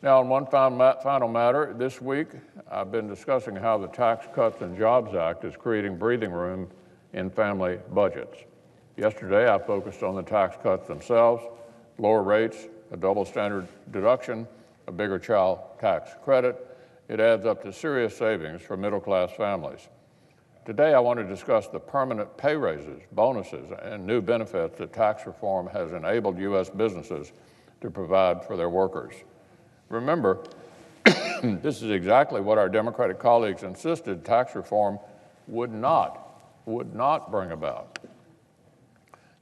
Now, on one final matter, this week I've been discussing how the Tax Cuts and Jobs Act is creating breathing room in family budgets. Yesterday, I focused on the tax cuts themselves: lower rates, a double standard deduction, a bigger child tax credit. It adds up to serious savings for middle-class families. Today, I want to discuss the permanent pay raises, bonuses, and new benefits that tax reform has enabled U.S. businesses to provide for their workers. Remember, this is exactly what our Democratic colleagues insisted tax reform would not bring about.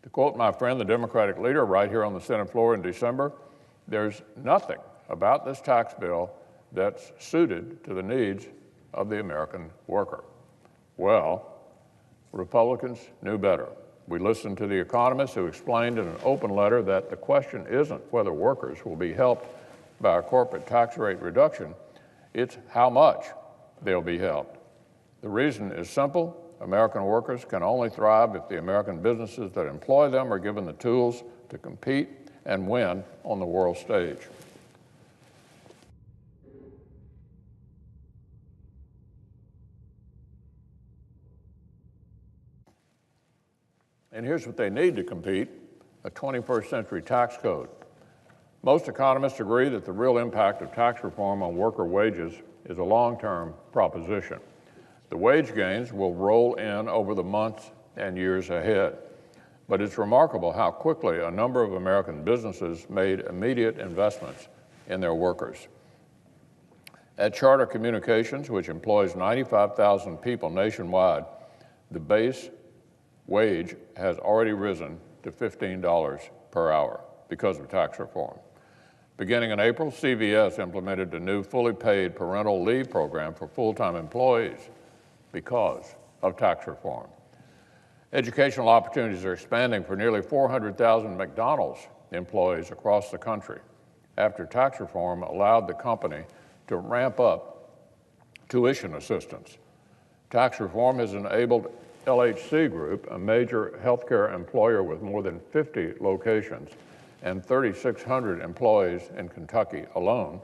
To quote my friend, the Democratic leader, right here on the Senate floor in December, there's nothing about this tax bill that's suited to the needs of the American worker. Well, Republicans knew better. We listened to the economists who explained in an open letter that the question isn't whether workers will be helped by a corporate tax rate reduction, it's how much they'll be helped. The reason is simple. American workers can only thrive if the American businesses that employ them are given the tools to compete and win on the world stage. And here's what they need to compete: a 21st century tax code. Most economists agree that the real impact of tax reform on worker wages is a long-term proposition. The wage gains will roll in over the months and years ahead. But it's remarkable how quickly a number of American businesses made immediate investments in their workers. At Charter Communications, which employs 95,000 people nationwide, the base wage has already risen to $15 per hour because of tax reform. Beginning in April, CVS implemented a new fully paid parental leave program for full-time employees because of tax reform. Educational opportunities are expanding for nearly 400,000 McDonald's employees across the country after tax reform allowed the company to ramp up tuition assistance. Tax reform has enabled LHC Group, a major healthcare employer with more than 50 locations and 3,600 employees in Kentucky alone,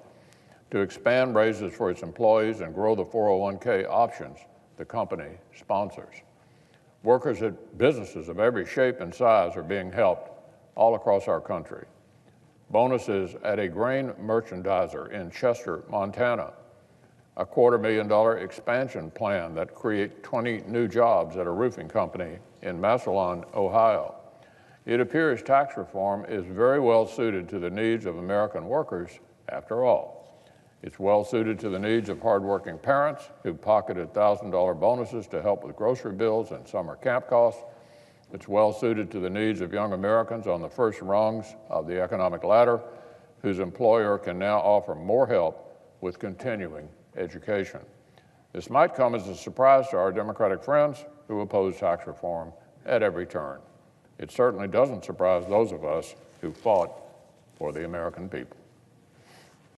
to expand raises for its employees and grow the 401k options the company sponsors. Workers at businesses of every shape and size are being helped all across our country. Bonuses at a grain merchandiser in Chester, Montana, a $250,000 expansion plan that creates 20 new jobs at a roofing company in Massillon, Ohio. It appears tax reform is very well suited to the needs of American workers after all. It's well suited to the needs of hardworking parents who pocketed $1,000 bonuses to help with grocery bills and summer camp costs. It's well suited to the needs of young Americans on the first rungs of the economic ladder, whose employer can now offer more help with continuing education. This might come as a surprise to our Democratic friends who oppose tax reform at every turn. It certainly doesn't surprise those of us who fought for the American people.